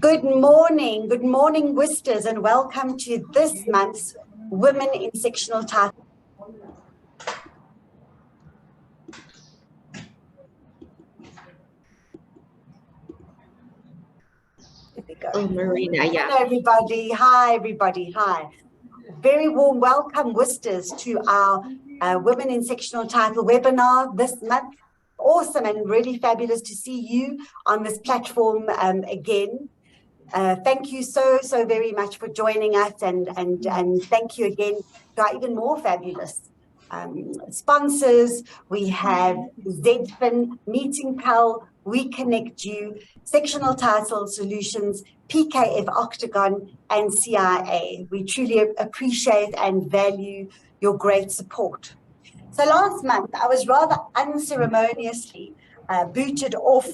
Good morning, Wisters, and welcome to this month's Women in Sectional Title. There we go. Oh, Marina, yeah. Hello, everybody. Hi, everybody. Hi. Very warm welcome, Wisters, to our Women in Sectional Title webinar this month. Awesome and really fabulous to see you on this platform again. Thank you so very much for joining us, and thank you again to our even more fabulous sponsors. We have Zfin, Meeting Pal, We Connect You, Sectional Title Solutions, PKF Octagon, and CIA. We truly appreciate and value your great support. So last month, I was rather unceremoniously booted off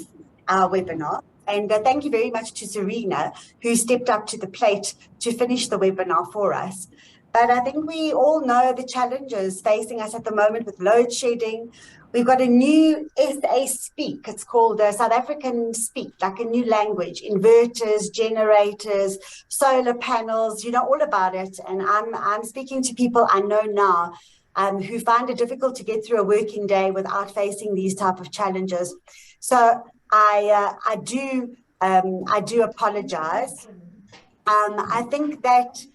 our webinar. And thank you very much to Serena, who stepped up to the plate to finish the webinar for us. But I think we all know the challenges facing us at the moment with load shedding. We've got a new SA Speak. It's called South African Speak, like a new language, inverters, generators, solar panels, you know, all about it. And I'm speaking to people I know now who find it difficult to get through a working day without facing these type of challenges. So I do apologize. I think that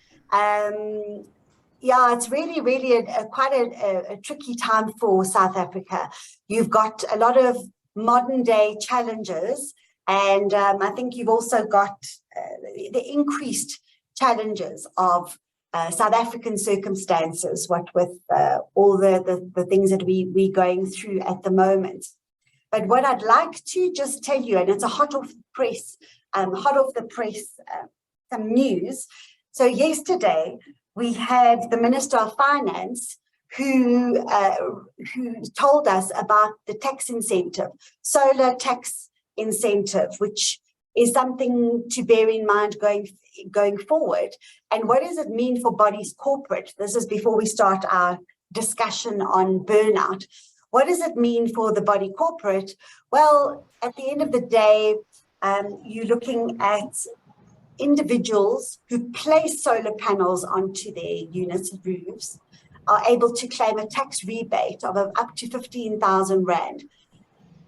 it's really quite a tricky time for South Africa. You've got a lot of modern day challenges, and I think you've also got the increased challenges of South African circumstances, what with all the things that we're going through at the moment. But what I'd like to just tell you, and it's a hot off the press, some news. So yesterday we had the Minister of Finance who told us about the tax incentive, solar tax incentive, which is something to bear in mind going forward. And what does it mean for bodies corporate? This is before we start our discussion on burnout. What does it mean for the body corporate? Well, at the end of the day, you're looking at individuals who place solar panels onto their units' roofs are able to claim a tax rebate of up to 15,000 Rand.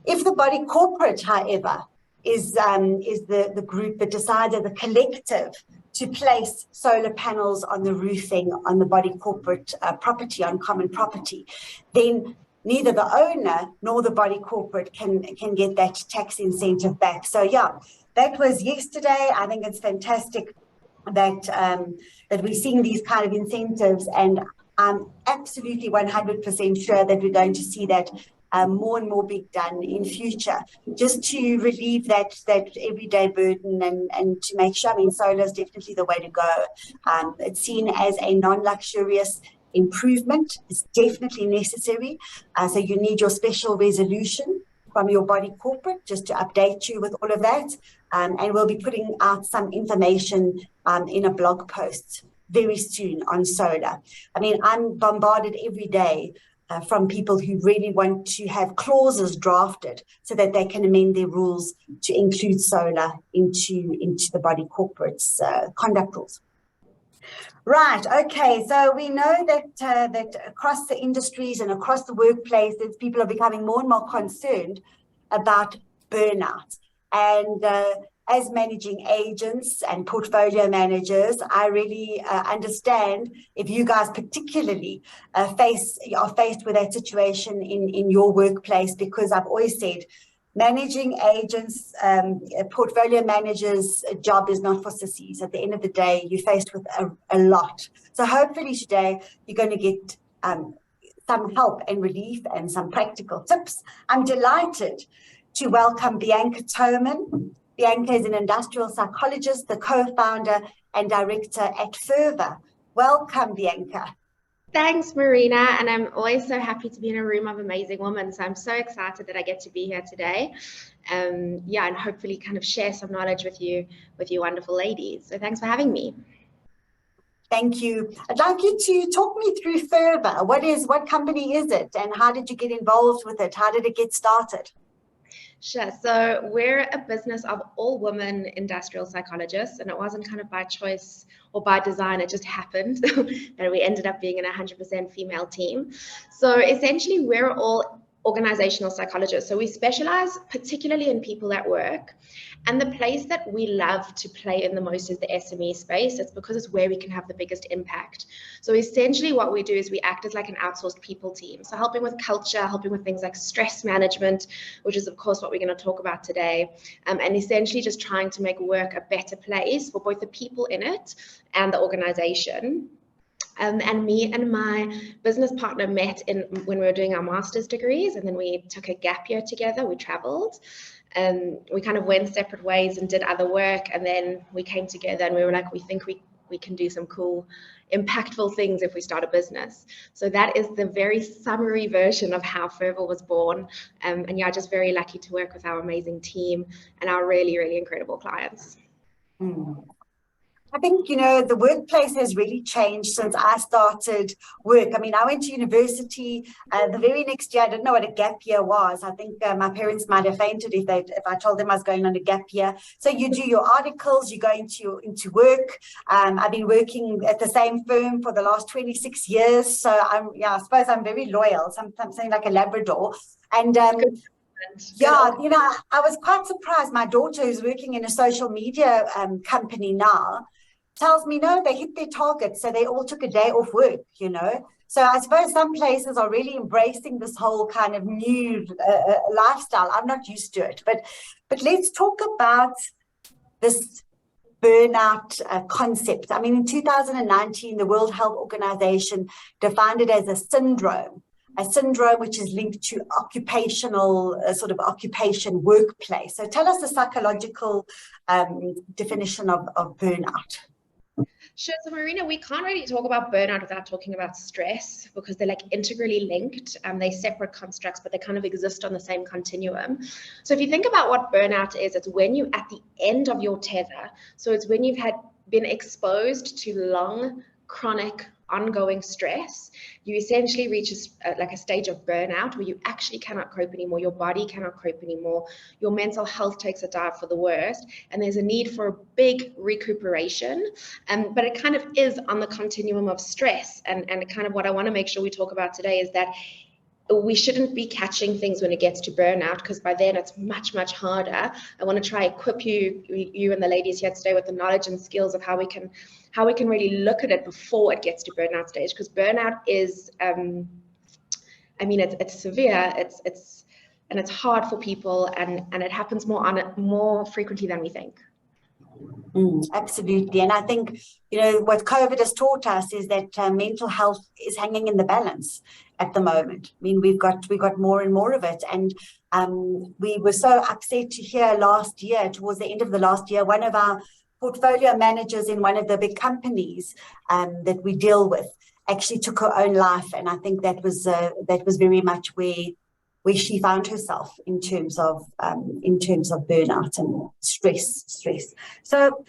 If the body corporate, however, is the group that decides as a collective to place solar panels on the roofing on the body corporate property, on common property, then neither the owner nor the body corporate can get that tax incentive back. So yeah, that was yesterday. I think it's fantastic that we're seeing these kind of incentives, and I'm absolutely 100% sure that we're going to see that more and more being done in future, just to relieve that everyday burden and to make sure. I mean, solar is definitely the way to go. It's seen as a non-luxurious improvement. Is definitely necessary. So you need your special resolution from your body corporate just to update you with all of that. And we'll be putting out some information in a blog post very soon on solar. I mean, I'm bombarded every day from people who really want to have clauses drafted so that they can amend their rules to include solar into the body corporate's conduct rules. Right. Okay. So we know that across the industries and across the workplaces, people are becoming more and more concerned about burnout. And as managing agents and portfolio managers, I really understand if you guys particularly are faced with that situation in your workplace, because I've always said, managing agents, portfolio managers' job is not for sissies. At the end of the day, you're faced with a lot. So hopefully today you're going to get some help and relief and some practical tips. I'm delighted to welcome Bianca Toman. Bianca is an industrial psychologist, the co-founder and director at Fervor. Welcome, Bianca. Thanks, Marina, and I'm always so happy to be in a room of amazing women. So I'm so excited that I get to be here today. And hopefully kind of share some knowledge with you wonderful ladies. So thanks for having me. Thank you. I'd like you to talk me through Fervor. What company is it, and how did you get involved with it? How did it get started? Sure. So we're a business of all women industrial psychologists, and it wasn't kind of by choice or by design. It just happened that we ended up being an 100% female team. So essentially, we're all organizational psychologists. So we specialize particularly in people at work. And the place that we love to play in the most is the SME space. It's because it's where we can have the biggest impact. So essentially what we do is we act as like an outsourced people team. So helping with culture, helping with things like stress management, which is of course what we're going to talk about today. And essentially just trying to make work a better place for both the people in it and the organization. And me and my business partner met when we were doing our master's degrees, and then we took a gap year together. We traveled, and we kind of went separate ways and did other work, and then we came together and we were like, we think we can do some cool, impactful things if we start a business. So that is the very summary version of how Fervor was born. And yeah, just very lucky to work with our amazing team and our really, really incredible clients. I think, the workplace has really changed since I started work. I mean, I went to university the very next year. I didn't know what a gap year was. I think my parents might have fainted if I told them I was going on a gap year. So you do your articles, you go into work. I've been working at the same firm for the last 26 years. So I suppose I'm very loyal, sometimes saying like a Labrador. And yeah, I was quite surprised. My daughter, who's working in a social media company now, tells me, no, they hit their target, so they all took a day off work, So I suppose some places are really embracing this whole kind of new lifestyle. I'm not used to it. But let's talk about this burnout concept. I mean, in 2019, the World Health Organization defined it as a syndrome which is linked to occupational, occupation workplace. So tell us the psychological definition of burnout. Sure. So Marina, we can't really talk about burnout without talking about stress, because they're like integrally linked. They're separate constructs, but they kind of exist on the same continuum. So if you think about what burnout is, it's when you're at the end of your tether. So it's when you've been exposed to long, chronic, ongoing stress. You essentially reach a stage of burnout where you actually cannot cope anymore. Your body cannot cope anymore. Your mental health takes a dive for the worst, and there's a need for a big recuperation. But it kind of is on the continuum of stress. And kind of what I want to make sure we talk about today is that we shouldn't be catching things when it gets to burnout, because by then it's much, much harder. I want to try equip you and the ladies here today with the knowledge and skills of how we can really look at it before it gets to burnout stage, because burnout is, it's severe, it's hard for people, and it happens more frequently than we think. Absolutely. And I think, what COVID has taught us is that mental health is hanging in the balance at the moment. I mean, we got more and more of it. And we were so upset to hear last year, towards the end of the last year, one of our portfolio managers in one of the big companies that we deal with actually took her own life. And I think that was very much where she found herself in terms of burnout and stress. So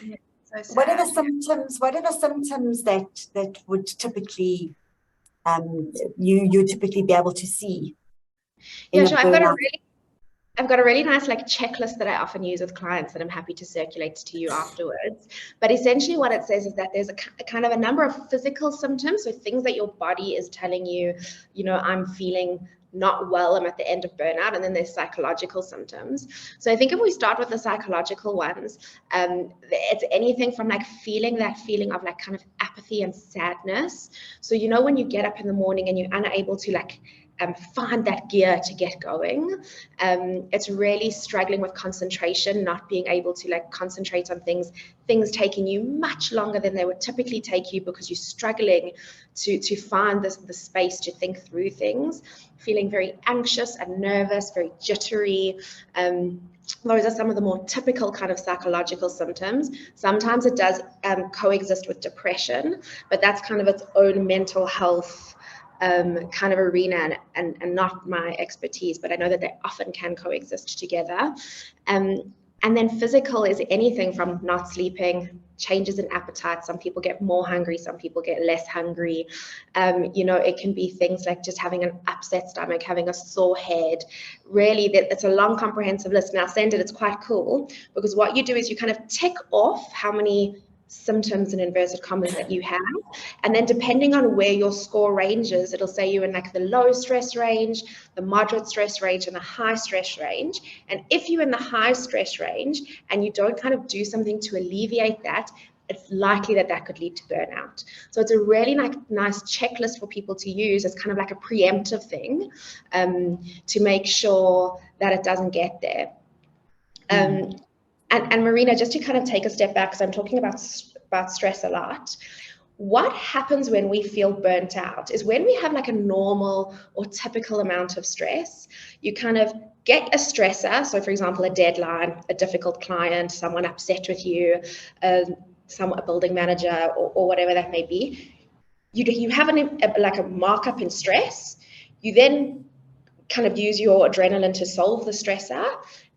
what are the symptoms? What are the symptoms that would typically you typically be able to see? Yeah, sure. I've got a really nice checklist that I often use with clients that I'm happy to circulate to you afterwards. But essentially what it says is that there's a kind of a number of physical symptoms, so things that your body is telling you, I'm feeling not well, I'm at the end of burnout. And then there's psychological symptoms. So I think if we start with the psychological ones, it's anything from feeling that feeling of kind of apathy and sadness. So when you get up in the morning and you're unable to find that gear to get going, it's really struggling with concentration, not being able to concentrate on things taking you much longer than they would typically take you, because you're struggling to find the space to think through things, feeling very anxious and nervous, very jittery. Those are some of the more typical kind of psychological symptoms. Sometimes it does coexist with depression, but that's kind of its own mental health kind of arena and not my expertise, but I know that they often can coexist together. And And then physical is anything from not sleeping, changes in appetite. Some people get more hungry, some people get less hungry. It can be things like just having an upset stomach, having a sore head. Really, it's a long, comprehensive list. Now, send it, it's quite cool, because what you do is you kind of tick off how many symptoms in inverted commas that you have, and then depending on where your score ranges, it'll say you in like the low stress range, the moderate stress range, and the high stress range. And if you're in the high stress range and you don't kind of do something to alleviate that, it's likely that could lead to burnout. So it's a really nice checklist for people to use as kind of like a preemptive thing, to make sure that it doesn't get there. And Marina, just to kind of take a step back, because I'm talking about stress a lot. What happens when we feel burnt out is when we have like a normal or typical amount of stress, you kind of get a stressor. So for example, a deadline, a difficult client, someone upset with you, a building manager, or whatever that may be. You have a markup in stress. You then kind of use your adrenaline to solve the stressor,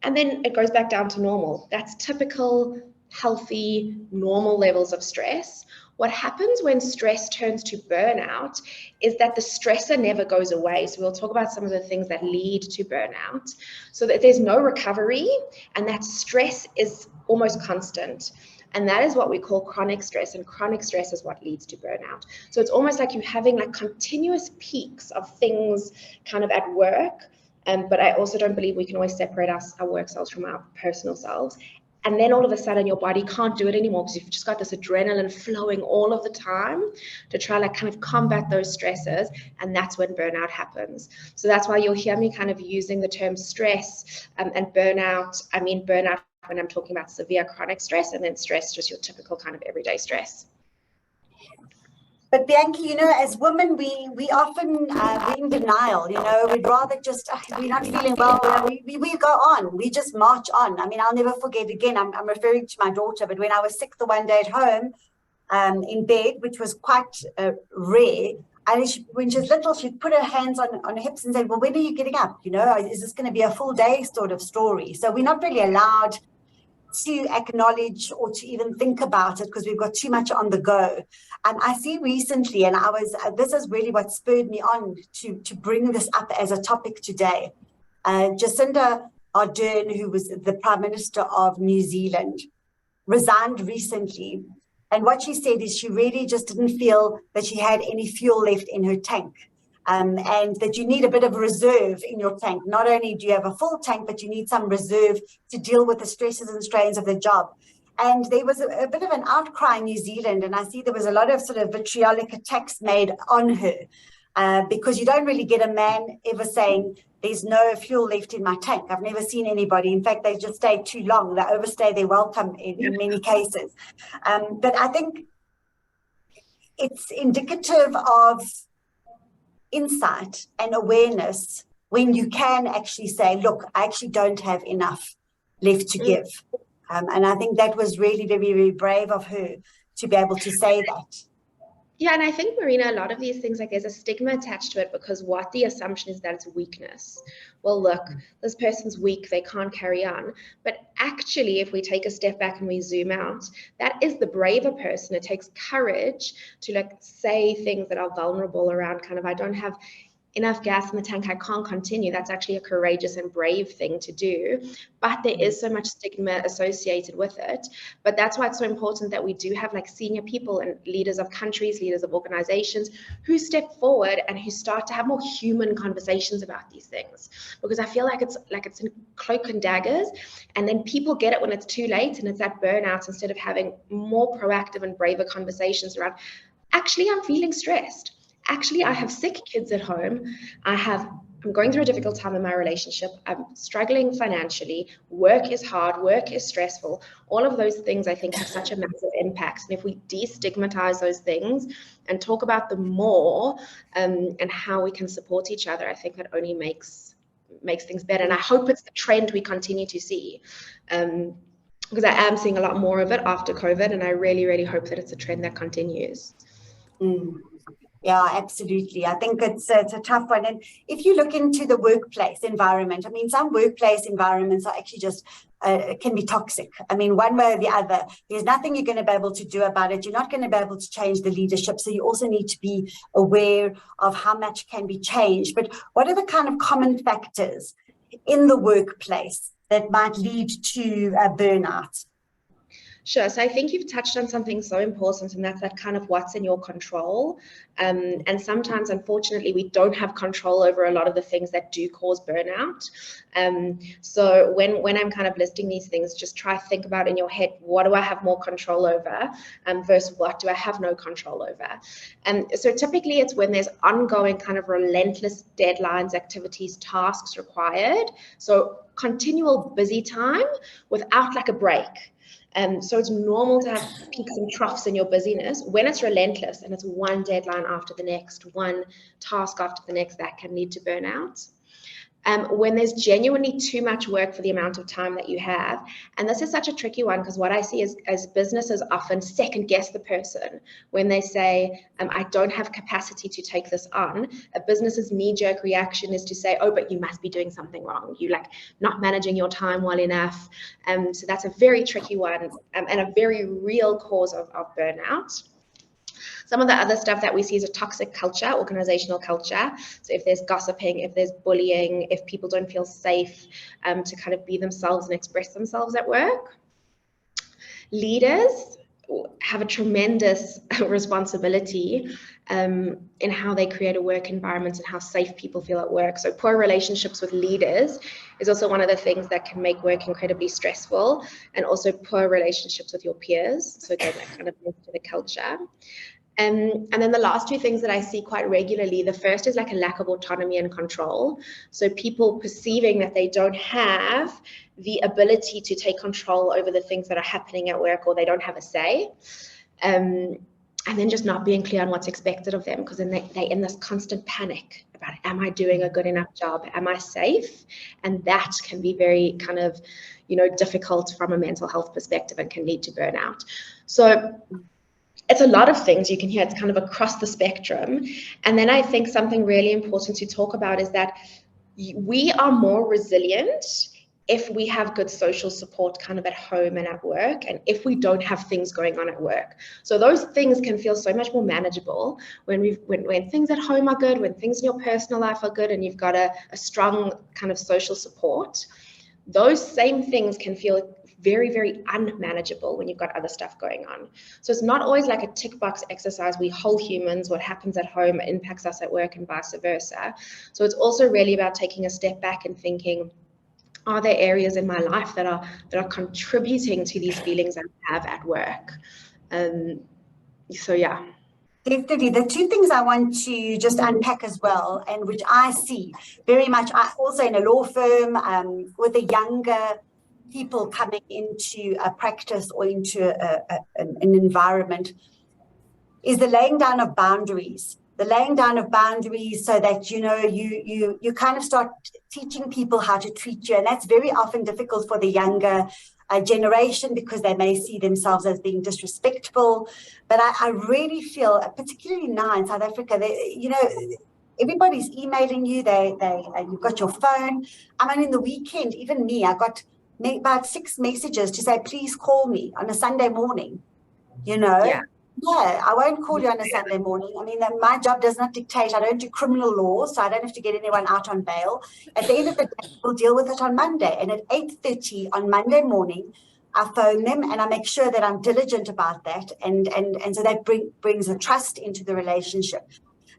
and then it goes back down to normal. That's typical, healthy, normal levels of stress. What happens when stress turns to burnout is that the stressor never goes away. So we'll talk about some of the things that lead to burnout, so that there's no recovery, and that stress is almost constant. And that is what we call chronic stress, and chronic stress is what leads to burnout. So it's almost like you're having like continuous peaks of things kind of at work. But I also don't believe we can always separate our work selves from our personal selves. And then all of a sudden your body can't do it anymore, because you've just got this adrenaline flowing all of the time to try like kind of combat those stresses. And that's when burnout happens. So that's why you'll hear me kind of using the term stress and burnout. I mean burnout when I'm talking about severe chronic stress, and then stress, just your typical kind of everyday stress. But Bianchi, as women, we often we're in denial. We'd rather just we're not feeling well. We go on. We just march on. I mean, I'll never forget again. I'm referring to my daughter, but when I was sick the one day at home, in bed, which was quite rare. And when she was little, she'd put her hands on her hips and say, "Well, when are you getting up? Is this going to be a full day sort of story?" So we're not really allowed to acknowledge or to even think about it, because we've got too much on the go. And I see recently, and this is really what spurred me on to bring this up as a topic today. Jacinda Ardern, who was the Prime Minister of New Zealand, resigned recently. And what she said is she really just didn't feel that she had any fuel left in her tank. And that you need a bit of reserve in your tank. Not only do you have a full tank, but you need some reserve to deal with the stresses and strains of the job. And there was a bit of an outcry in New Zealand, and I see there was a lot of sort of vitriolic attacks made on her, because you don't really get a man ever saying, "There's no fuel left in my tank." I've never seen anybody. In fact, they just stay too long. They overstay their welcome in many cases. But I think it's indicative of insight and awareness when you can actually say, "Look, I actually don't have enough left to give." And I think that was really very, very brave of her to be able to say that. Yeah, and I think, Marina, a lot of these things, like there's a stigma attached to it, because what the assumption is that it's weakness. Well, look, this person's weak, they can't carry on. But actually, if we take a step back and we zoom out, that is the braver person. It takes courage to like say things that are vulnerable around kind of, I don't have enough gas in the tank, I can't continue. That's actually a courageous and brave thing to do. But there is so much stigma associated with it. But that's why it's so important that we do have like senior people and leaders of countries, leaders of organizations who step forward and who start to have more human conversations about these things. Because I feel like it's in cloak and daggers, and then people get it when it's too late, and it's that burnout, instead of having more proactive and braver conversations around, actually, I'm feeling stressed. Actually, I have sick kids at home. I'm going through a difficult time in my relationship. I'm struggling financially. Work is hard. Work is stressful. All of those things, I think, have such a massive impact. And if we destigmatize those things and talk about them more, and how we can support each other, I think that only makes things better. And I hope it's the trend we continue to see. Because I am seeing a lot more of it after COVID, and I really, really hope that it's a trend that continues. Yeah, absolutely. I think it's a tough one. And if you look into the workplace environment, I mean, some workplace environments are actually just can be toxic. I mean, one way or the other, there's nothing you're going to be able to do about it. You're not going to be able to change the leadership. So you also need to be aware of how much can be changed. But what are the kind of common factors in the workplace that might lead to burnout? Sure. So I think you've touched on something so important, and that's that kind of what's in your control. And sometimes, unfortunately, we don't have control over a lot of the things that do cause burnout. So when I'm kind of listing these things, just try to think about in your head, what do I have more control over versus what do I have no control over? And so typically it's when there's ongoing kind of relentless deadlines, activities, tasks required. So continual busy time without like a break. So it's normal to have peaks and troughs in your busyness. When it's relentless and it's one deadline after the next, one task after the next, that can lead to burnout. When there's genuinely too much work for the amount of time that you have. And this is such a tricky one, because what I see is as businesses often second guess the person when they say, I don't have capacity to take this on. A business's knee-jerk reaction is to say, oh, but you must be doing something wrong. You like not managing your time well enough. So that's a very tricky one and a very real cause of burnout. Some of the other stuff that we see is a toxic culture, organizational culture. So if there's gossiping, if there's bullying, if people don't feel safe to kind of be themselves and express themselves at work. Leaders have a tremendous responsibility in how they create a work environment and how safe people feel at work. So poor relationships with leaders is also one of the things that can make work incredibly stressful, and also poor relationships with your peers. So again, that kind of links to the culture. And then the last two things that I see quite regularly, the first is like a lack of autonomy and control. So people perceiving that they don't have the ability to take control over the things that are happening at work, or they don't have a say. And then just not being clear on what's expected of them, because then they're in this constant panic about, am I doing a good enough job? Am I safe? And that can be very kind of, difficult from a mental health perspective and can lead to burnout. So it's a lot of things you can hear. It's kind of across the spectrum. And then I think something really important to talk about is that we are more resilient if we have good social support kind of at home and at work, and if we don't have things going on at work. So those things can feel so much more manageable when things at home are good, when things in your personal life are good, and you've got a strong kind of social support. Those same things can feel very, very unmanageable when you've got other stuff going on. So it's not always like a tick box exercise. We whole humans, what happens at home impacts us at work and vice versa. So it's also really about taking a step back and thinking, are there areas in my life that are contributing to these feelings I have at work? So yeah. Definitely. The two things I want to just unpack as well, and which I see very much, I also in a law firm with the younger people coming into a practice or into an environment, is the laying down of boundaries. The laying down of boundaries so that, you kind of start teaching people how to treat you. And that's very often difficult for the younger generation, because they may see themselves as being disrespectful. But I really feel, particularly now in South Africa, everybody's emailing you. You've got your phone. I mean, in the weekend, even me, I got about 6 messages to say, please call me on a Sunday morning, Yeah. Yeah, I won't call you on a Sunday morning. I mean, my job does not dictate. I don't do criminal law, so I don't have to get anyone out on bail. At the end of the day, we'll deal with it on Monday. And at 8:30 on Monday morning, I phone them and I make sure that I'm diligent about that. And so that brings a trust into the relationship.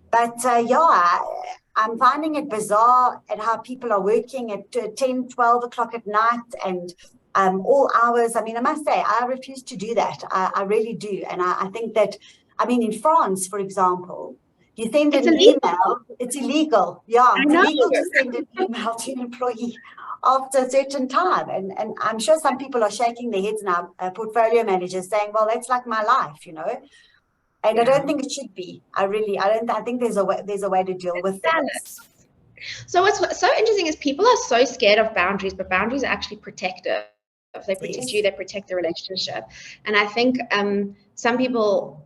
But I'm finding it bizarre at how people are working at 10, 12 o'clock at night and all hours. I mean, I must say, I refuse to do that. I really do. And I think that, in France, for example, you send an email, it's illegal. Yeah, it's illegal to send an email to an employee after a certain time. And I'm sure some people are shaking their heads now, portfolio managers saying, well, that's like my life, And I don't think it should be. I think there's a way to deal with this. So what's so interesting is people are so scared of boundaries, but boundaries are actually protective. They protect you, they protect the relationship. And I think some people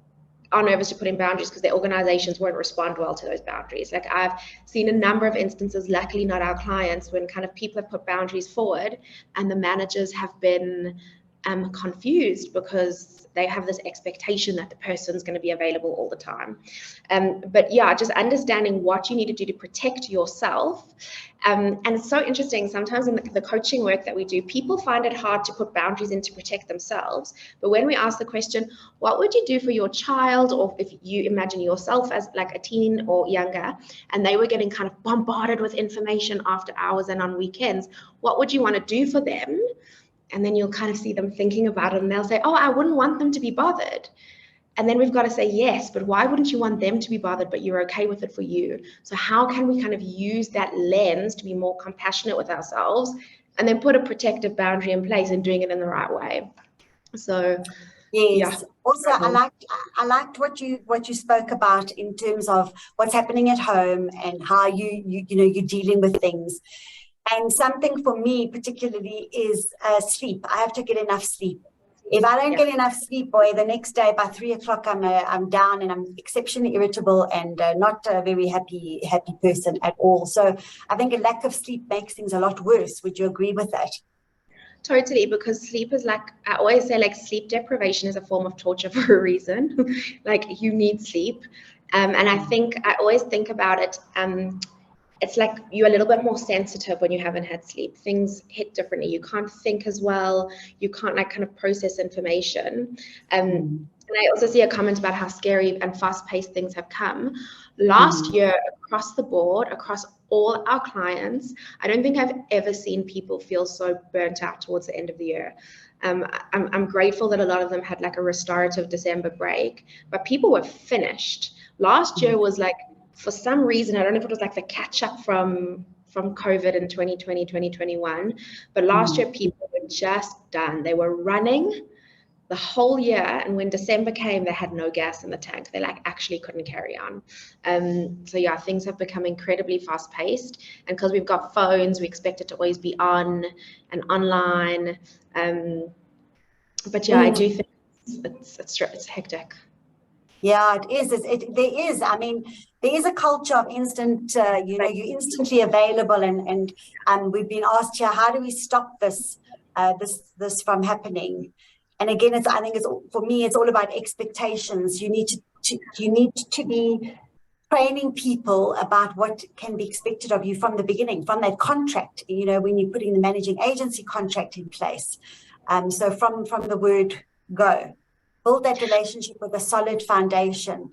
are nervous to put in boundaries because their organizations won't respond well to those boundaries. Like I've seen a number of instances, luckily not our clients, when kind of people have put boundaries forward and the managers have been confused because they have this expectation that the person's going to be available all the time. But yeah, just understanding what you need to do to protect yourself. And it's so interesting, sometimes in the coaching work that we do, people find it hard to put boundaries in to protect themselves. But when we ask the question, what would you do for your child, or if you imagine yourself as like a teen or younger, and they were getting kind of bombarded with information after hours and on weekends, what would you want to do for them? And then you'll kind of see them thinking about it, and they'll say, oh, I wouldn't want them to be bothered. And then we've got to say, yes, but why wouldn't you want them to be bothered, but you're okay with it for you? So how can we kind of use that lens to be more compassionate with ourselves and then put a protective boundary in place and doing it in the right way? So yes. Yeah. Also, I liked what you spoke about in terms of what's happening at home and how you're dealing with things. And something for me particularly is sleep. I have to get enough sleep. If I don't get enough sleep, boy, the next day by 3 o'clock, I'm down and I'm exceptionally irritable and not a very happy person at all. So I think a lack of sleep makes things a lot worse. Would you agree with that? Totally, because sleep is like, I always say, like, sleep deprivation is a form of torture for a reason. Like, you need sleep. And I always think about it, it's like you're a little bit more sensitive when you haven't had sleep. Things hit differently. You can't think as well. You can't like kind of process information. And I also see a comment about how scary and fast-paced things have come. Last year, across the board, across all our clients, I don't think I've ever seen people feel so burnt out towards the end of the year. I'm grateful that a lot of them had like a restorative December break, but people were finished. Last year was like, for some reason, I don't know if it was like the catch up from COVID in 2020, 2021, but last year people were just done. They were running the whole year, and when December came, they had no gas in the tank. They like actually couldn't carry on. So yeah, things have become incredibly fast paced, and because we've got phones, we expect it to always be on and online. But yeah, I do think it's hectic. Yeah, it is. There is. I mean, there is a culture of instant, you're instantly available, and we've been asked here, how do we stop this from happening? And again, I think for me, it's all about expectations. You need to be training people about what can be expected of you from the beginning, from that contract. When you're putting the managing agency contract in place. So from the word go. Build that relationship with a solid foundation.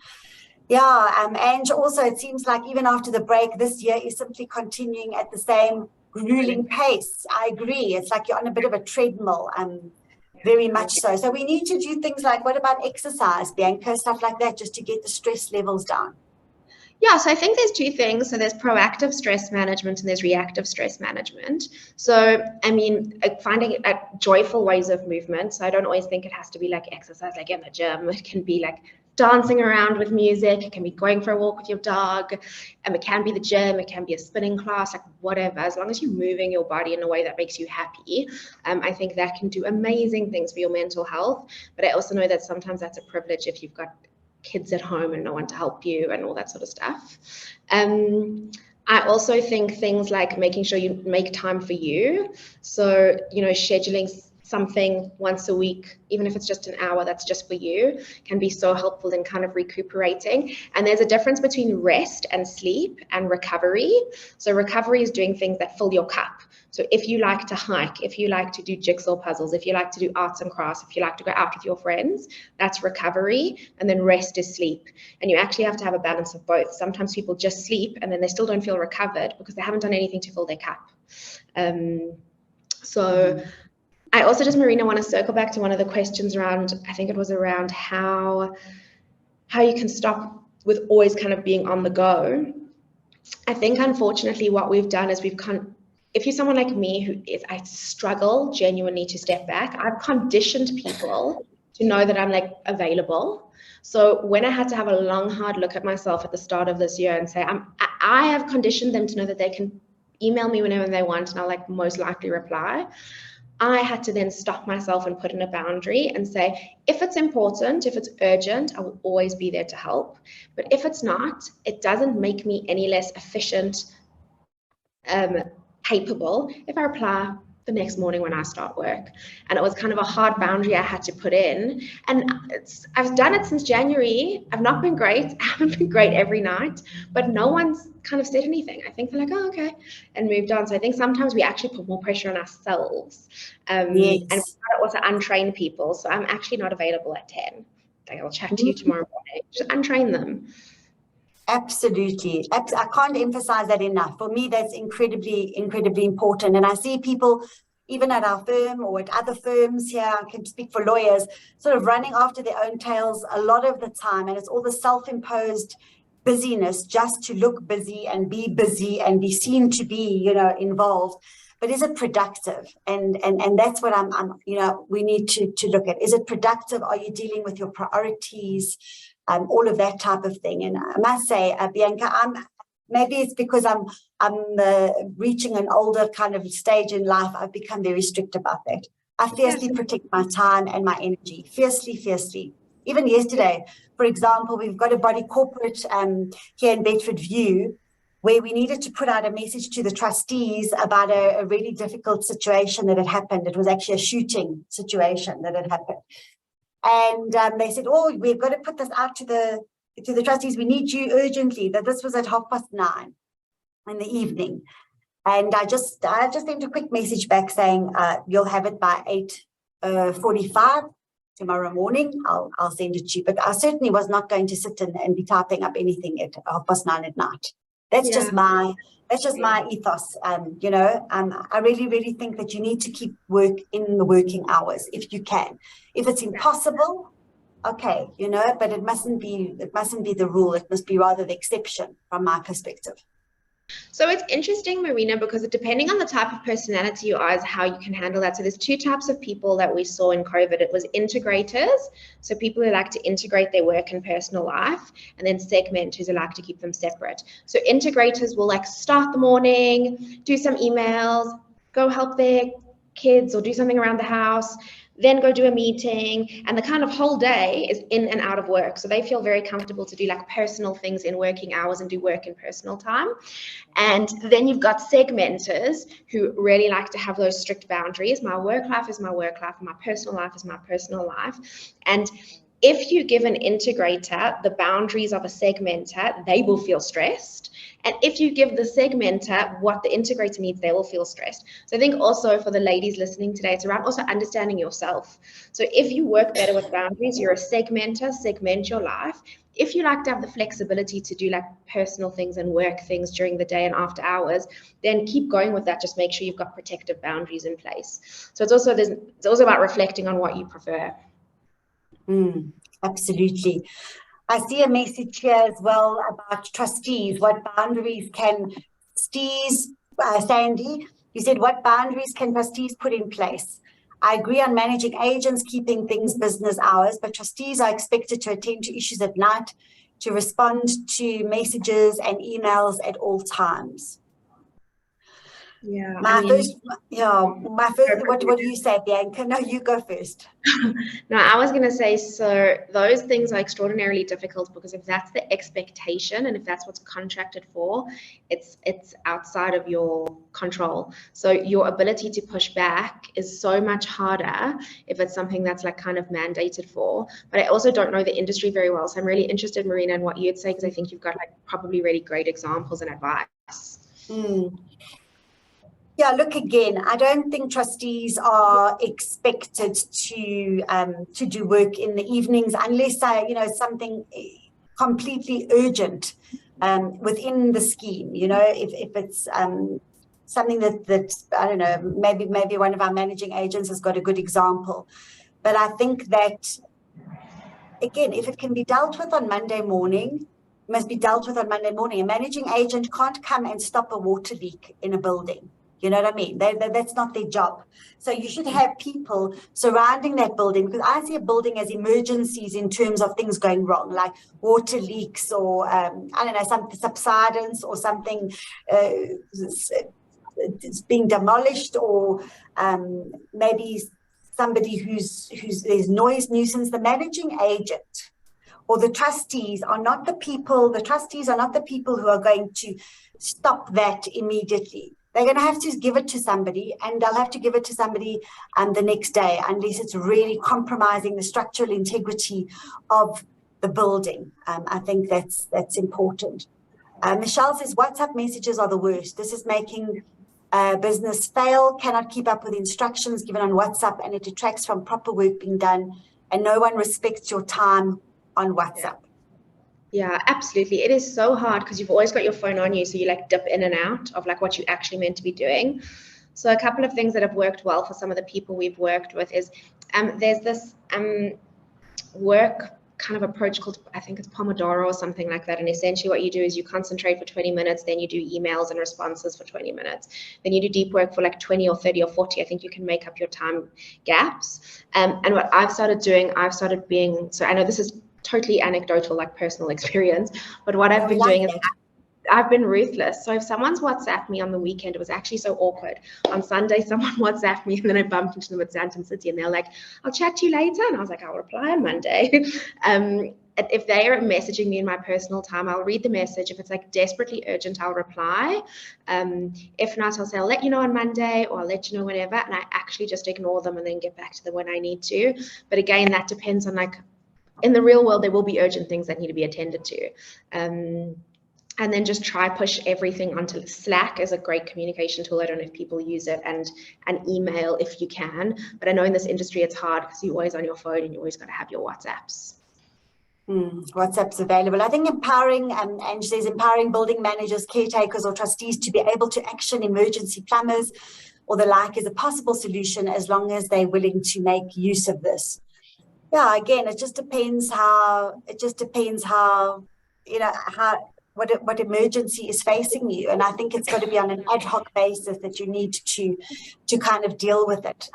Yeah, and also it seems like even after the break, this year is simply continuing at the same grueling pace. I agree. It's like you're on a bit of a treadmill, very much so. So we need to do things like, what about exercise, Bianca, stuff like that, just to get the stress levels down? Yeah, so I think there's two things. So there's proactive stress management and there's reactive stress management. So, I mean, finding joyful ways of movement. So I don't always think it has to be like exercise, like in the gym. It can be like dancing around with music. It can be going for a walk with your dog. It can be the gym. It can be a spinning class, like whatever. As long as you're moving your body in a way that makes you happy, I think that can do amazing things for your mental health. But I also know that sometimes that's a privilege if you've got kids at home and no one to help you and all that sort of stuff. I also think things like making sure you make time for you. So, scheduling something once a week, even if it's just an hour that's just for you, can be so helpful in kind of recuperating. And there's a difference between rest and sleep and recovery. So recovery is doing things that fill your cup. So if you like to hike, if you like to do jigsaw puzzles, if you like to do arts and crafts, if you like to go out with your friends, that's recovery. And then rest is sleep. And you actually have to have a balance of both. Sometimes people just sleep and then they still don't feel recovered because they haven't done anything to fill their cup. I also just, Marina, want to circle back to one of the questions around, I think it was around how you can stop with always kind of being on the go. I think, unfortunately, what we've done is if you're someone like me I struggle genuinely to step back, I've conditioned people to know that I'm like available. So when I had to have a long, hard look at myself at the start of this year and say, I have conditioned them to know that they can email me whenever they want and I'll like most likely reply. I had to then stop myself and put in a boundary and say, if it's important, if it's urgent, I will always be there to help. But if it's not, it doesn't make me any less efficient, capable if I reply the next morning when I start work. And it was kind of a hard boundary I had to put in. And I've done it since January. I've not been great. I haven't been great every night, but no one's kind of said anything. I think they're like, oh, okay, and moved on. So I think sometimes we actually put more pressure on ourselves. And we try to also untrain people. So I'm actually not available at 10. I'll chat to you tomorrow morning. Just untrain them. Absolutely. I can't emphasize that enough. For me, that's incredibly, incredibly important. And I see people, even at our firm or at other firms here, I can speak for lawyers, sort of running after their own tails a lot of the time. And it's all the self-imposed busyness just to look busy and be seen to be, involved. But is it productive? And that's what we need to look at. Is it productive? Are you dealing with your priorities? All of that type of thing. And I must say, Bianca, maybe it's because I'm reaching an older kind of stage in life. I've become very strict about that. I fiercely protect my time and my energy, fiercely. Even yesterday, for example, we've got a body corporate here in Bedford View, where we needed to put out a message to the trustees about a really difficult situation that had happened. It was actually a shooting situation that had happened. And they said, oh, we've got to put this out to the trustees. We need you urgently. That this was at 9:30 in the evening. And I just sent a quick message back saying, you'll have it by 8:45 tomorrow morning. I'll send it to you. But I certainly was not going to sit and be typing up anything at 9:30 at night. That's just my ethos. I really, really think that you need to keep work in the working hours if you can. If it's impossible, okay, but it mustn't be the rule. It must be rather the exception from my perspective. So it's interesting, Marina, because depending on the type of personality you are is how you can handle that. So there's two types of people that we saw in COVID. It was integrators, so people who like to integrate their work and personal life, and then segmenters who like to keep them separate. So integrators will start the morning, do some emails, go help their kids or do something around the house, then go do a meeting, and the kind of whole day is in and out of work. So they feel very comfortable to do personal things in working hours and do work in personal time. And then you've got segmenters who really like to have those strict boundaries. My work life is my work life, and my personal life is my personal life. And if you give an integrator the boundaries of a segmenter, they will feel stressed. And if you give the segmenter what the integrator needs, they will feel stressed. So I think also for the ladies listening today, it's around also understanding yourself. So if you work better with boundaries, you're a segmenter, segment your life. If you like to have the flexibility to do personal things and work things during the day and after hours, then keep going with that. Just make sure you've got protective boundaries in place. So it's also about reflecting on what you prefer. Absolutely. I see a message here as well about trustees. What boundaries can trustees, Sandy, you said, what boundaries can trustees put in place? I agree on managing agents, keeping things business hours, but trustees are expected to attend to issues at night, to respond to messages and emails at all times. Yeah. My first, what do you say, Bianca? No, you go first. No, I was going to say, so those things are extraordinarily difficult because if that's the expectation and if that's what's contracted for, it's outside of your control. So your ability to push back is so much harder if it's something that's kind of mandated for. But I also don't know the industry very well. So I'm really interested, Marina, in what you'd say, because I think you've got probably really great examples and advice. Yeah, look, again, I don't think trustees are expected to do work in the evenings unless something completely urgent within the scheme. If it's something that I don't know, maybe one of our managing agents has got a good example. But I think that, again, if it can be dealt with on Monday morning, it must be dealt with on Monday morning. A managing agent can't come and stop a water leak in a building. You know what I mean? That's not their job. So you should have people surrounding that building, because I see a building as emergencies in terms of things going wrong, like water leaks or, some subsidence or something, it's being demolished, or maybe somebody who's there's noise nuisance. The managing agent or the trustees are not the people. The trustees are not the people who are going to stop that immediately. They're going to have to give it to somebody, and they'll have to give it to somebody the next day, unless it's really compromising the structural integrity of the building. I think that's important. Michelle says WhatsApp messages are the worst. This is making business fail, cannot keep up with instructions given on WhatsApp, and it detracts from proper work being done, and no one respects your time on WhatsApp. Yeah, absolutely. It is so hard because you've always got your phone on you, so you like dip in and out of like what you actually meant to be doing. So a couple of things that have worked well for some of the people we've worked with is there's this work kind of approach called, I think it's Pomodoro or something like that. And essentially what you do is you concentrate for 20 minutes, then you do emails and responses for 20 minutes. Then you do deep work for like 20 or 30 or 40. I think you can make up your time gaps. And what I've started doing, so I know this is totally anecdotal, like personal experience, but what I've been doing is I've been ruthless. So if someone's WhatsApped me on the weekend, it was actually so awkward. On Sunday, someone WhatsApped me, and then I bumped into them at Santon City, and they're like, "I'll chat to you later." And I was like, "I'll reply on Monday." If they are messaging me in my personal time, I'll read the message. If it's like desperately urgent, I'll reply. If not, I'll say, "I'll let you know on Monday," or "I'll let you know whenever." And I actually just ignore them and then get back to them when I need to. But again, that depends on like, in the real world, there will be urgent things that need to be attended to. And then just try push everything onto Slack as a great communication tool. I don't know if people use it, and email if you can. But I know in this industry it's hard because you're always on your phone and you always got to have your WhatsApps. WhatsApp's available. I think empowering, Ange says, empowering building managers, caretakers or trustees to be able to action emergency plumbers or the like is a possible solution, as long as they're willing to make use of this. Yeah, again, it just depends how, what emergency is facing you. And I think it's got to be on an ad hoc basis that you need to kind of deal with it.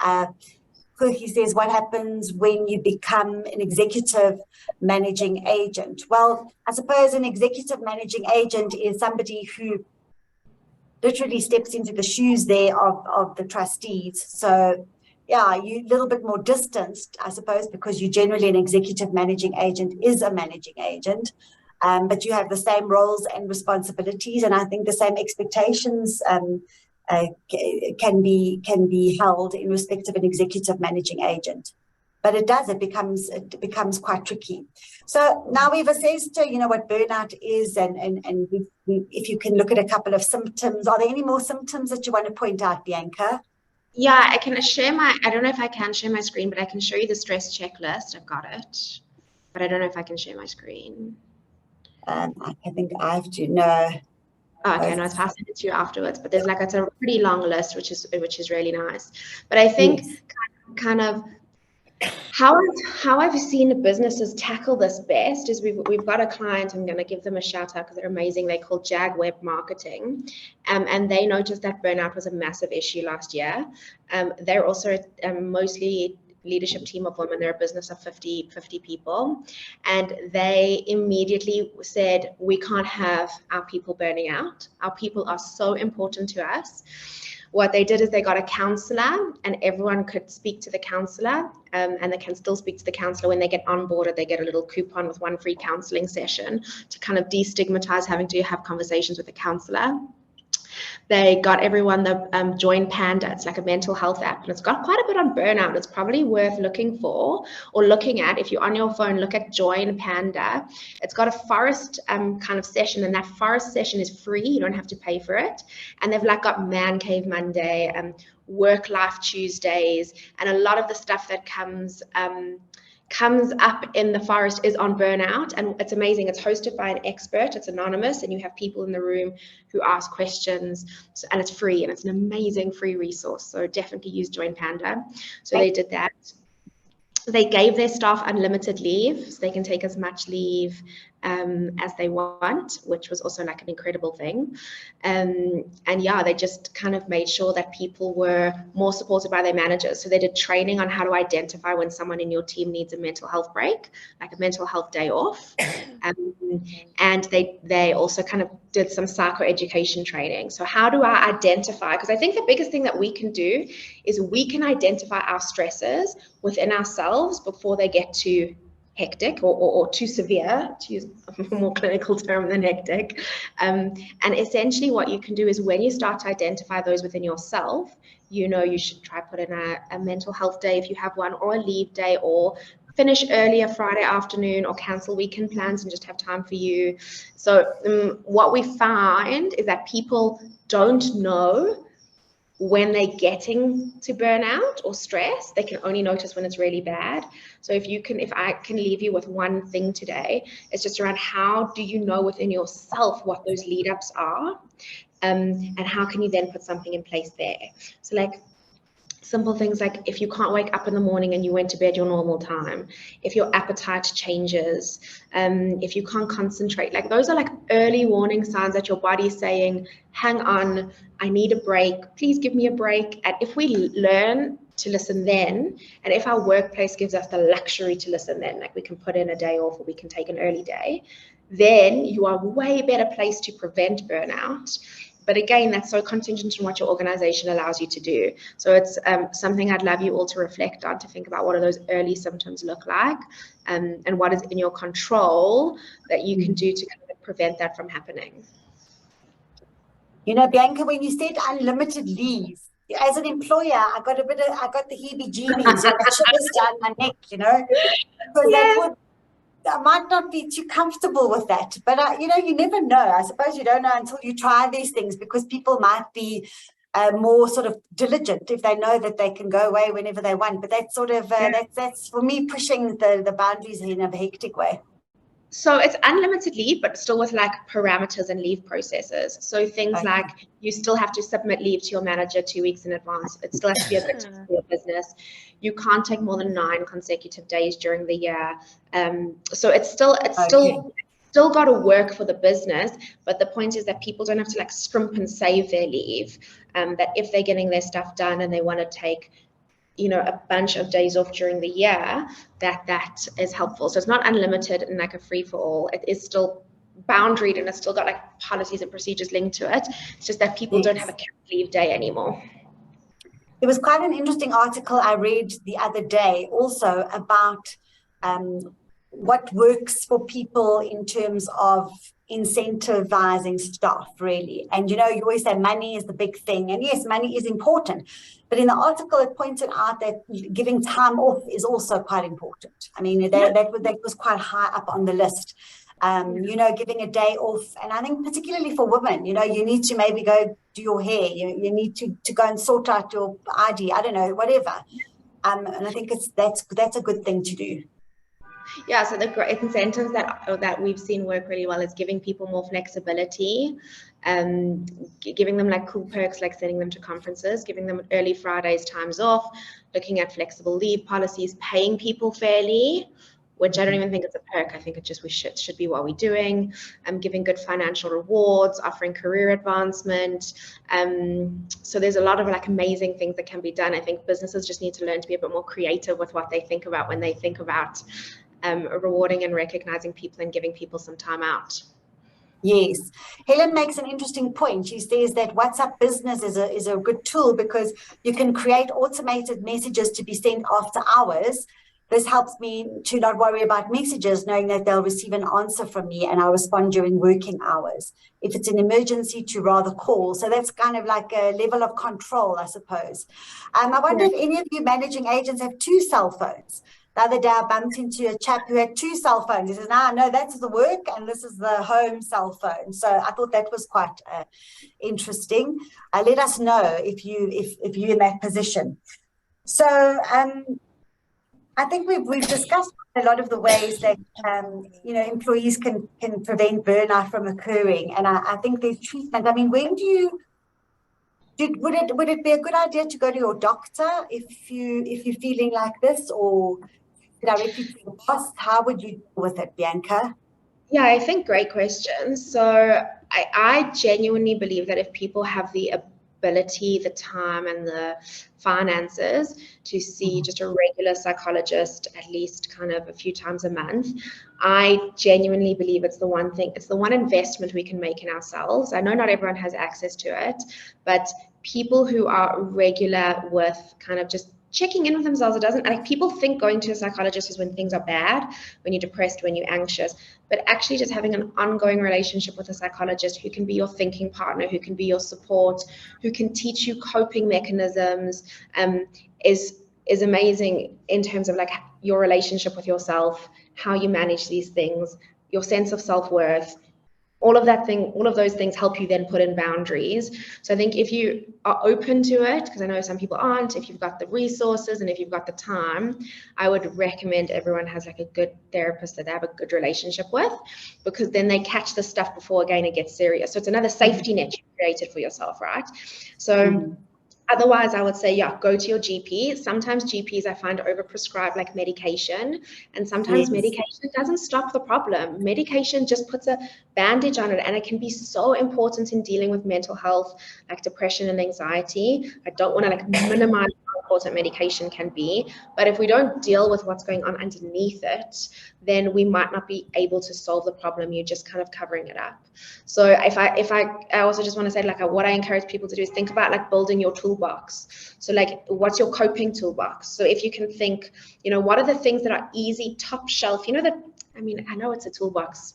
He says, what happens when you become an executive managing agent? Well, I suppose an executive managing agent is somebody who literally steps into the shoes there of the trustees. So yeah, you're a little bit more distanced, I suppose, because you generally, an executive managing agent is a managing agent. But you have the same roles and responsibilities, and I think the same expectations can be held in respect of an executive managing agent. But it becomes quite tricky. So now we've assessed, what burnout is, and if you can look at a couple of symptoms. Are there any more symptoms that you want to point out, Bianca? Yeah, I can share I don't know if I can share my screen, but I can show you the stress checklist. I've got it, but I don't know if I can share my screen. I think I have to know. Oh, okay, no, I'll send it to you afterwards. But there's it's a pretty long list, which is really nice. But I think kind of how I've seen businesses tackle this best is we've got a client. I'm going to give them a shout out because they're amazing. They're called Jag Web Marketing, and they noticed that burnout was a massive issue last year. They're also mostly leadership team of women. They're a business of 50 people, and they immediately said, we can't have our people burning out. Our people are so important to us. What they did is they got a counselor, and everyone could speak to the counselor, and they can still speak to the counselor. When they get onboarded, they get a little coupon with one free counseling session to kind of destigmatize having to have conversations with a counselor. They got everyone the Join Panda. It's like a mental health app, and it's got quite a bit on burnout. It's probably worth looking for or looking at. If you're on your phone, look at Join Panda. It's got a forest kind of session, and that forest session is free. You don't have to pay for it. And they've got Man Cave Monday, Work Life Tuesdays, and a lot of the stuff that comes up in the forest is on burnout, and it's amazing. It's hosted by an expert, it's anonymous, and you have people in the room who ask questions, and it's free, and it's an amazing free resource. So definitely use Join Panda. So they did that. They gave their staff unlimited leave, so they can take as much leave as they want, which was also like an incredible thing. And yeah, they just kind of made sure that people were more supported by their managers. So they did training on how to identify when someone in your team needs a mental health break, like a mental health day off. And they also kind of did some psychoeducation training. So how do I identify? Because I think the biggest thing that we can do is we can identify our stresses within ourselves before they get too hectic or too severe, to use a more clinical term than hectic. And essentially what you can do is when you start to identify those within yourself, you should try put in a mental health day if you have one, or a leave day, or finish earlier Friday afternoon, or cancel weekend plans and just have time for you. So what we find is that people don't know when they're getting to burnout or stress. They can only notice when it's really bad. So if I can leave you with one thing today, it's just around how do you know within yourself what those lead ups are, and how can you then put something in place there. So like simple things like if you can't wake up in the morning and you went to bed your normal time, if your appetite changes, if you can't concentrate, like those are like early warning signs that your body's saying, hang on, I need a break, please give me a break. And if we learn to listen then, and if our workplace gives us the luxury to listen then, like we can put in a day off or we can take an early day, then you are way better placed to prevent burnout. But again, that's so contingent on what your organization allows you to do. So it's something I'd love you all to reflect on, to think about what do those early symptoms look like, and what is in your control that you can do to kind of prevent that from happening. Bianca, when you said unlimited leave, as an employer, I got the heebie-jeebies, shivers down my neck, because I might not be too comfortable with that, but you never know. I suppose you don't know until you try these things, because people might be more sort of diligent if they know that they can go away whenever they want. But that's sort of that's for me pushing the boundaries in a hectic way. So it's unlimited leave, but still with like parameters and leave processes. So things like you still have to submit leave to your manager 2 weeks in advance. It still has to be a good time for your business. You can't take more than 9 consecutive days during the year. So it's still got to work for the business. But the point is that people don't have to like scrimp and save their leave. That if they're getting their stuff done and they want to take a bunch of days off during the year, that is helpful. So it's not unlimited and like a free for all. It is still boundaried and it's still got like policies and procedures linked to it. It's just that people don't have a capped leave day anymore. There was quite an interesting article I read the other day also about what works for people in terms of incentivizing staff, really. And you always say money is the big thing, and yes, money is important, but in the article it pointed out that giving time off is also quite important. I mean, that was quite high up on the list. Giving a day off, and I think particularly for women, you need to maybe go do your hair, you need to go and sort out your ID, I don't know, whatever. And I think that's a good thing to do. Yeah, so the great incentives that we've seen work really well is giving people more flexibility, giving them like cool perks, like sending them to conferences, giving them early Fridays times off, looking at flexible leave policies, paying people fairly, which I don't even think it's a perk. I think it just should be what we're doing. Giving good financial rewards, offering career advancement. So there's a lot of like amazing things that can be done. I think businesses just need to learn to be a bit more creative with what they think about when they think about rewarding and recognizing people and giving people some time out. Yes. Helen makes an interesting point. She says that WhatsApp Business is a good tool because you can create automated messages to be sent after hours. This helps me to not worry about messages, knowing that they'll receive an answer from me and I'll respond during working hours. If it's an emergency, to rather call. So that's kind of like a level of control, I suppose. I wonder if any of you managing agents have 2 cell phones. The other day, I bumped into a chap who had 2 cell phones. He says, no, that's the work and this is the home cell phone. So I thought that was quite interesting. Let us know if you're in that position. So I think we've discussed a lot of the ways that employees can prevent burnout from occurring. And I think there's treatment. I mean, when would it be a good idea to go to your doctor if you're feeling like this, or directly to your boss? How would you deal with it, Bianca? Yeah, I think great question. So I genuinely believe that if people have the ability, the time, and the finances to see just a regular psychologist at least kind of a few times a month, I genuinely believe it's the one thing, it's the one investment we can make in ourselves. I know not everyone has access to it, but people who are regular with kind of just checking in with themselves, it doesn't, like, people think going to a psychologist is when things are bad, when you're depressed, when you're anxious, but actually just having an ongoing relationship with a psychologist who can be your thinking partner, who can be your support, who can teach you coping mechanisms, is amazing in terms of like your relationship with yourself, how you manage these things, your sense of self-worth. All of those things help you then put in boundaries. So I think if you are open to it, because I know some people aren't, if you've got the resources and if you've got the time, I would recommend everyone has like a good therapist that they have a good relationship with, because then they catch the stuff before again it gets serious. So it's another safety net you created for yourself, right? So otherwise, I would say, yeah, go to your GP. Sometimes GPs I find overprescribe like medication, and sometimes medication doesn't stop the problem. Medication just puts a bandage on it, and it can be so important in dealing with mental health, like depression and anxiety. I don't want to like minimize how important medication can be, but if we don't deal with what's going on underneath it, then we might not be able to solve the problem. You're just kind of covering it up. So I also just want to say, like, what I encourage people to do is think about like building your toolbox. So like, what's your coping toolbox? So if you can think, what are the things that are easy, top shelf, I mean, I know it's a toolbox.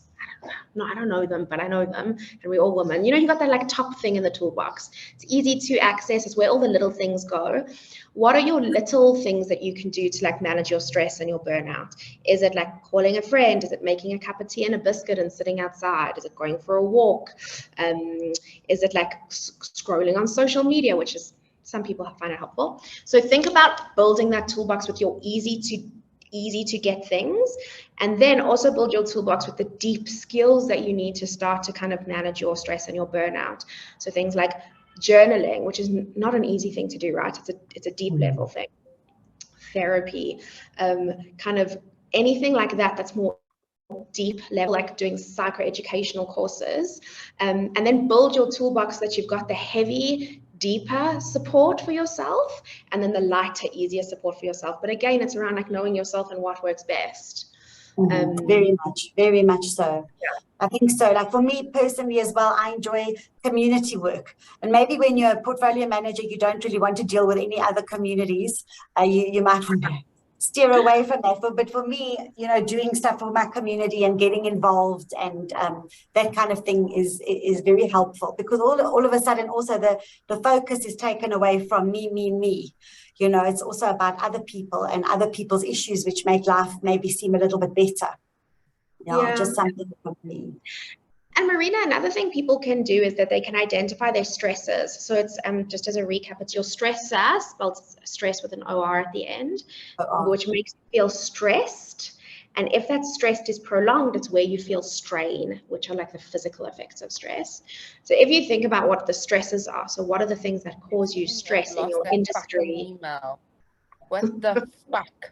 No, I don't know them, but I know them, and we're all women. You got that like top thing in the toolbox. It's easy to access. It's where all the little things go. What are your little things that you can do to like manage your stress and your burnout? Is it like calling a friend? Is it making a cup of tea and a biscuit and sitting outside? Is it going for a walk? Is it like scrolling on social media, which is, some people find it helpful. So think about building that toolbox with your easy to get things, and then also build your toolbox with the deep skills that you need to start to kind of manage your stress and your burnout. So things like journaling, which is not an easy thing to do, right? It's a deep level thing. Therapy, kind of anything like that that's more deep level, like doing psychoeducational courses, and then build your toolbox that you've got the heavy, deeper support for yourself, and then the lighter, easier support for yourself. But again, it's around like knowing yourself and what works best. Very much so. Yeah. I think so. Like for me personally as well, I enjoy community work. And maybe when you're a portfolio manager, you don't really want to deal with any other communities. You might want to steer away from that. But for me, doing stuff for my community and getting involved and that kind of thing is very helpful, because all of a sudden also the focus is taken away from me. It's also about other people and other people's issues, which make life maybe seem a little bit better. Just something for me. And Marina, another thing people can do is that they can identify their stresses. So it's just as a recap, it's your stressor, spelled stress with an OR at the end, which makes you feel stressed. And if that stress is prolonged, it's where you feel strain, which are like the physical effects of stress. So if you think about what the stresses are, so what are the things that cause you stress in your industry? Email. What the fuck?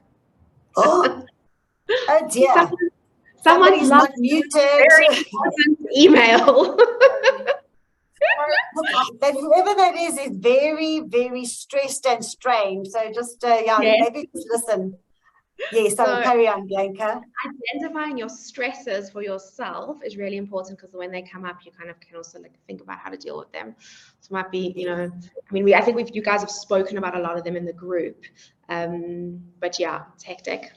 Oh dear. Someone's not muted. Very important email. That whoever that is very, very stressed and strained. So just maybe just listen. Yes, so carry on, Bianca. Identifying your stresses for yourself is really important, because when they come up, you kind of can also like think about how to deal with them. So it might be, I think you guys have spoken about a lot of them in the group. But yeah, it's hectic.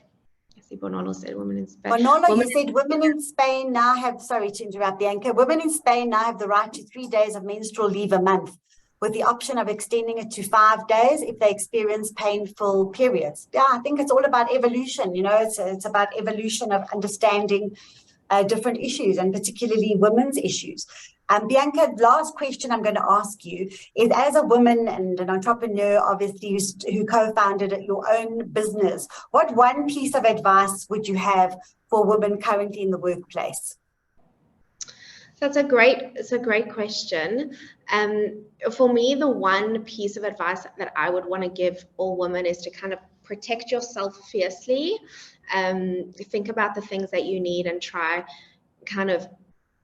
Bonolo said women in Spain. You said women in Spain now have, sorry to interrupt, Bianca, women in Spain now have the right to 3 days of menstrual leave a month, with the option of extending it to 5 days if they experience painful periods. Yeah, I think it's all about evolution. It's about evolution of understanding different issues, and particularly women's issues. Bianca, last question I'm going to ask you is, as a woman and an entrepreneur, obviously, who co-founded your own business, what one piece of advice would you have for women currently in the workplace? It's a great question. For me, the one piece of advice that I would want to give all women is to kind of protect yourself fiercely. Think about the things that you need and try kind of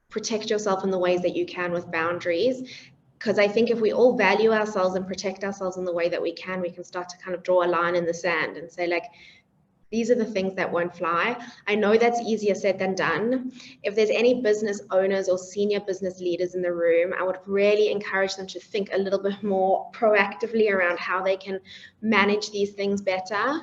protect yourself in the ways that you can with boundaries. Because I think if we all value ourselves and protect ourselves in the way that we can start to kind of draw a line in the sand and say, like, these are the things that won't fly. I know that's easier said than done. If there's any business owners or senior business leaders in the room, I would really encourage them to think a little bit more proactively around how they can manage these things better.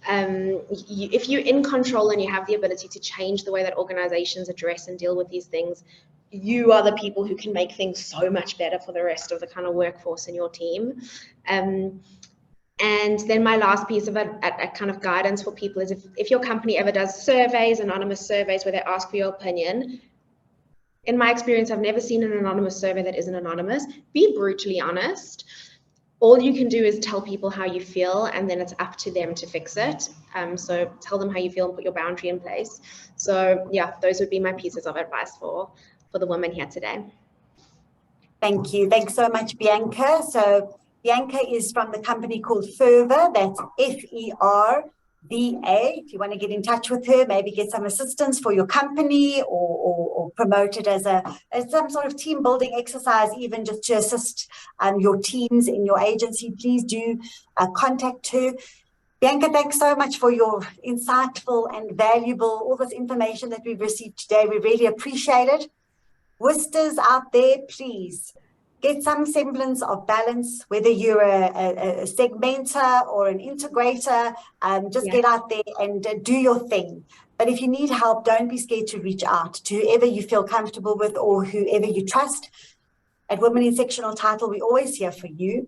If you're in control and you have the ability to change the way that organizations address and deal with these things, you are the people who can make things so much better for the rest of the kind of workforce in your team. And then my last piece of a kind of guidance for people is if your company ever does surveys, anonymous surveys where they ask for your opinion, in my experience, I've never seen an anonymous survey that isn't anonymous. Be brutally honest. All you can do is tell people how you feel, and then it's up to them to fix it. So tell them how you feel and put your boundary in place. So yeah, those would be my pieces of advice for the women here today. Thank you. Thanks so much, Bianca. So Bianca is from the company called Ferva. That's Ferva. If you want to get in touch with her, maybe get some assistance for your company or promote it as some sort of team building exercise, even just to assist your teams in your agency, please do contact her. Bianca, thanks so much for your insightful and valuable, all this information that we've received today. We really appreciate it. Whisters out there, please get some semblance of balance, whether you're a segmenter or an integrator, just get out there and do your thing. But if you need help, don't be scared to reach out to whoever you feel comfortable with or whoever you trust. At Women in Sectional Title, we're always here for you.